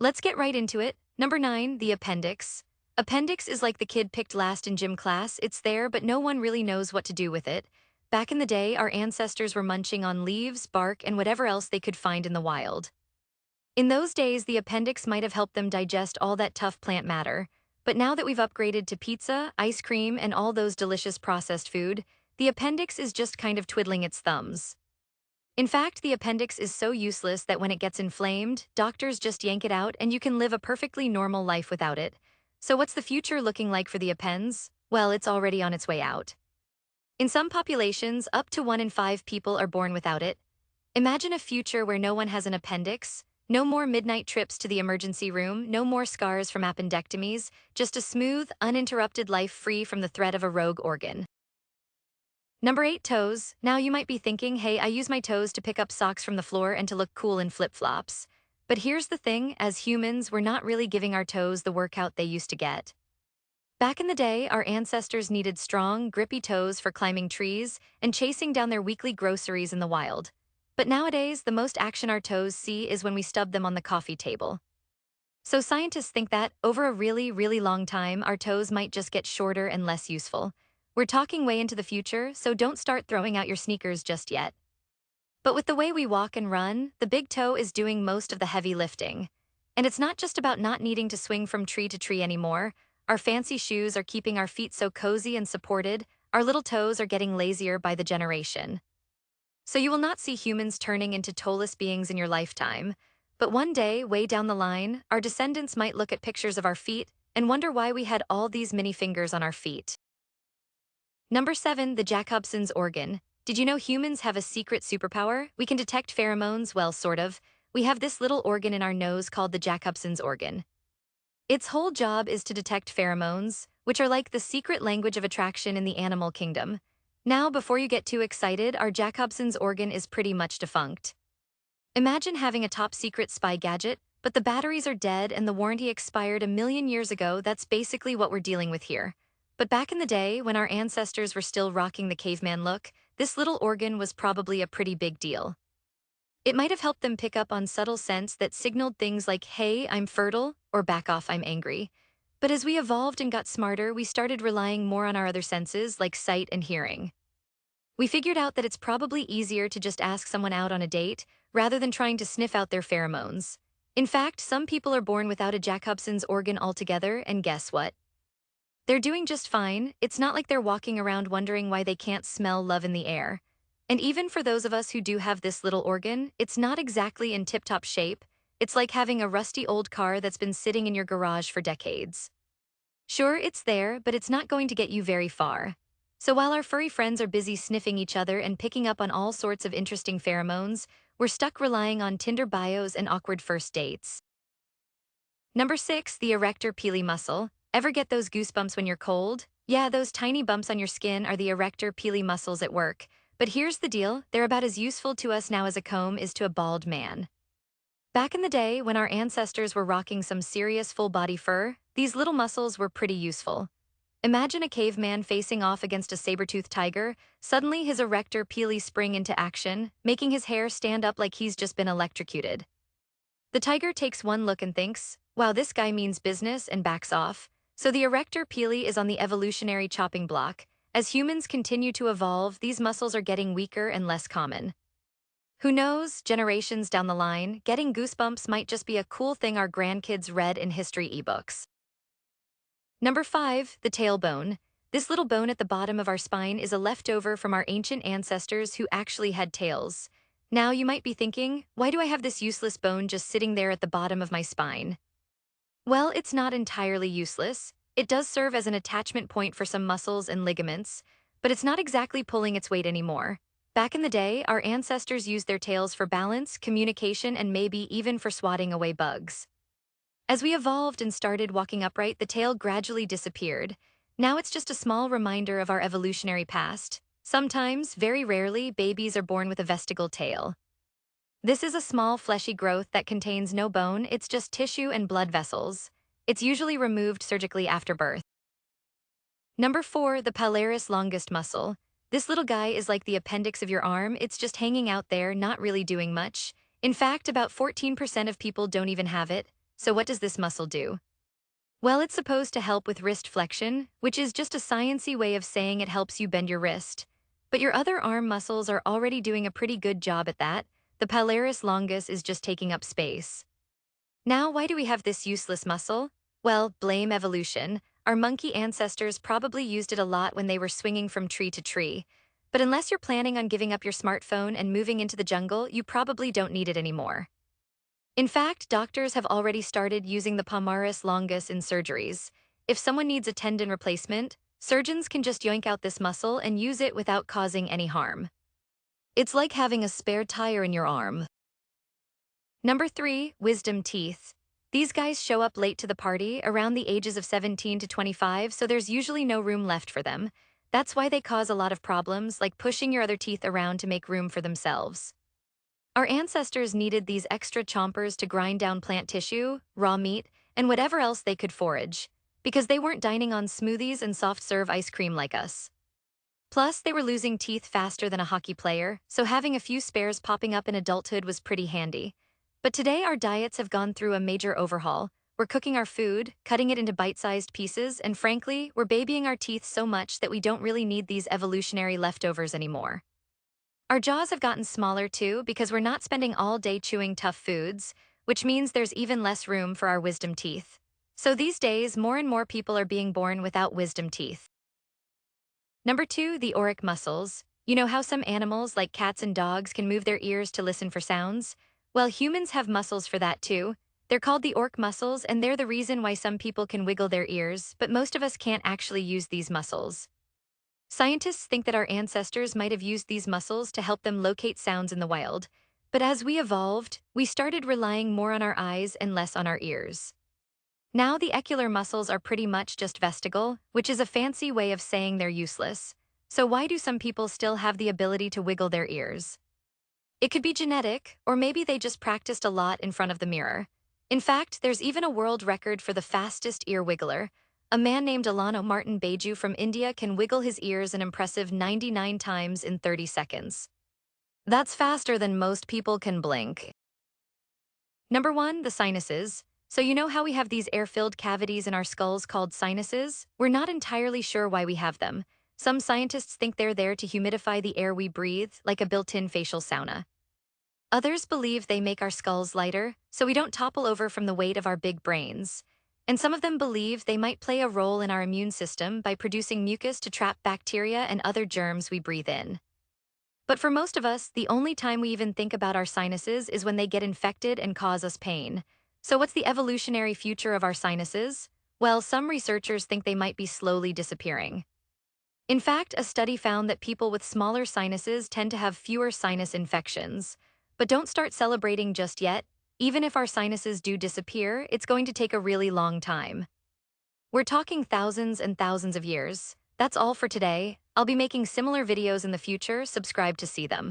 Let's get right into it. Number 9, the appendix. Appendix is like the kid picked last in gym class. It's there, but no one really knows what to do with it. Back in the day, our ancestors were munching on leaves, bark, and whatever else they could find in the wild. In those days, the appendix might have helped them digest all that tough plant matter. But now that we've upgraded to pizza, ice cream, and all those delicious processed food, the appendix is just kind of twiddling its thumbs. In fact, the appendix is so useless that when it gets inflamed, doctors just yank it out and you can live a perfectly normal life without it. So what's the future looking like for the appends? Well, it's already on its way out. In some populations, up to 1 in 5 people are born without it. Imagine a future where no one has an appendix, no more midnight trips to the emergency room, no more scars from appendectomies, just a smooth, uninterrupted life free from the threat of a rogue organ. Number 8, toes. Now you might be thinking, hey, I use my toes to pick up socks from the floor and to look cool in flip-flops. But here's the thing, as humans, we're not really giving our toes the workout they used to get. Back in the day, our ancestors needed strong, grippy toes for climbing trees and chasing down their weekly groceries in the wild. But nowadays, the most action our toes see is when we stub them on the coffee table. So scientists think that, over a really, really long time, our toes might just get shorter and less useful. We're talking way into the future, so don't start throwing out your sneakers just yet. But with the way we walk and run, the big toe is doing most of the heavy lifting. And it's not just about not needing to swing from tree to tree anymore. Our fancy shoes are keeping our feet so cozy and supported, our little toes are getting lazier by the generation. So you will not see humans turning into toeless beings in your lifetime. But one day, way down the line, our descendants might look at pictures of our feet and wonder why we had all these mini fingers on our feet. Number 7, the Jacobson's organ. Did you know humans have a secret superpower? We can detect pheromones, well, sort of. We have this little organ in our nose called the Jacobson's organ. Its whole job is to detect pheromones, which are like the secret language of attraction in the animal kingdom. Now, before you get too excited, our Jacobson's organ is pretty much defunct. Imagine having a top-secret spy gadget, but the batteries are dead and the warranty expired a million years ago. That's basically what we're dealing with here. But back in the day, when our ancestors were still rocking the caveman look, this little organ was probably a pretty big deal. It might have helped them pick up on subtle scents that signaled things like, hey, I'm fertile, or back off, I'm angry. But as we evolved and got smarter, we started relying more on our other senses, like sight and hearing. We figured out that it's probably easier to just ask someone out on a date, rather than trying to sniff out their pheromones. In fact, some people are born without a Jacobson's organ altogether, and guess what? They're doing just fine. It's not like they're walking around wondering why they can't smell love in the air. And even for those of us who do have this little organ, it's not exactly in tip-top shape. It's like having a rusty old car that's been sitting in your garage for decades. Sure, it's there, but it's not going to get you very far. So while our furry friends are busy sniffing each other and picking up on all sorts of interesting pheromones, we're stuck relying on Tinder bios and awkward first dates. Number 6, the erector pili muscle. Ever get those goosebumps when you're cold? Yeah, those tiny bumps on your skin are the erector pili muscles at work. But here's the deal, they're about as useful to us now as a comb is to a bald man. Back in the day, when our ancestors were rocking some serious full-body fur, these little muscles were pretty useful. Imagine a caveman facing off against a saber-toothed tiger. Suddenly his erector pili spring into action, making his hair stand up like he's just been electrocuted. The tiger takes one look and thinks, wow, this guy means business, and backs off. So the erector pili is on the evolutionary chopping block. As humans continue to evolve, these muscles are getting weaker and less common. Who knows, generations down the line, getting goosebumps might just be a cool thing our grandkids read in history ebooks. Number 5, the tailbone. This little bone at the bottom of our spine is a leftover from our ancient ancestors who actually had tails. Now you might be thinking, why do I have this useless bone just sitting there at the bottom of my spine? Well, it's not entirely useless. It does serve as an attachment point for some muscles and ligaments, but it's not exactly pulling its weight anymore. Back in the day, our ancestors used their tails for balance, communication, and maybe even for swatting away bugs. As we evolved and started walking upright, the tail gradually disappeared. Now it's just a small reminder of our evolutionary past. Sometimes, very rarely, babies are born with a vestigial tail. This is a small fleshy growth that contains no bone, it's just tissue and blood vessels. It's usually removed surgically after birth. Number 4, the palaris longus muscle. This little guy is like the appendix of your arm, it's just hanging out there, not really doing much. In fact, about 14% of people don't even have it. So what does this muscle do? Well, it's supposed to help with wrist flexion, which is just a sciencey way of saying it helps you bend your wrist. But your other arm muscles are already doing a pretty good job at that. The palaris longus is just taking up space. Now, why do we have this useless muscle? Well, blame evolution. Our monkey ancestors probably used it a lot when they were swinging from tree to tree. But unless you're planning on giving up your smartphone and moving into the jungle, you probably don't need it anymore. In fact, doctors have already started using the palmaris longus in surgeries. If someone needs a tendon replacement, surgeons can just yoink out this muscle and use it without causing any harm. It's like having a spare tire in your arm. Number 3, wisdom teeth. These guys show up late to the party, around the ages of 17 to 25, so there's usually no room left for them. That's why they cause a lot of problems, like pushing your other teeth around to make room for themselves. Our ancestors needed these extra chompers to grind down plant tissue, raw meat, and whatever else they could forage, because they weren't dining on smoothies and soft-serve ice cream like us. Plus, they were losing teeth faster than a hockey player, so having a few spares popping up in adulthood was pretty handy. But today our diets have gone through a major overhaul. We're cooking our food, cutting it into bite-sized pieces, and frankly, we're babying our teeth so much that we don't really need these evolutionary leftovers anymore. Our jaws have gotten smaller too because we're not spending all day chewing tough foods, which means there's even less room for our wisdom teeth. So these days, more and more people are being born without wisdom teeth. Number 2, the auric muscles. You know how some animals, like cats and dogs, can move their ears to listen for sounds? Well, humans have muscles for that too. They're called the auric muscles, and they're the reason why some people can wiggle their ears, but most of us can't actually use these muscles. Scientists think that our ancestors might have used these muscles to help them locate sounds in the wild, but as we evolved, we started relying more on our eyes and less on our ears. Now the ocular muscles are pretty much just vestigial, which is a fancy way of saying they're useless. So why do some people still have the ability to wiggle their ears? It could be genetic, or maybe they just practiced a lot in front of the mirror. In fact, there's even a world record for the fastest ear wiggler. A man named Alano Martin Beju from India can wiggle his ears an impressive 99 times in 30 seconds. That's faster than most people can blink. Number 1, the sinuses. So you know how we have these air-filled cavities in our skulls called sinuses? We're not entirely sure why we have them. Some scientists think they're there to humidify the air we breathe, like a built-in facial sauna. Others believe they make our skulls lighter, so we don't topple over from the weight of our big brains. And some of them believe they might play a role in our immune system by producing mucus to trap bacteria and other germs we breathe in. But for most of us, the only time we even think about our sinuses is when they get infected and cause us pain. So what's the evolutionary future of our sinuses? Well, some researchers think they might be slowly disappearing. In fact, a study found that people with smaller sinuses tend to have fewer sinus infections. But don't start celebrating just yet. Even if our sinuses do disappear, it's going to take a really long time. We're talking thousands and thousands of years. That's all for today. I'll be making similar videos in the future. Subscribe to see them.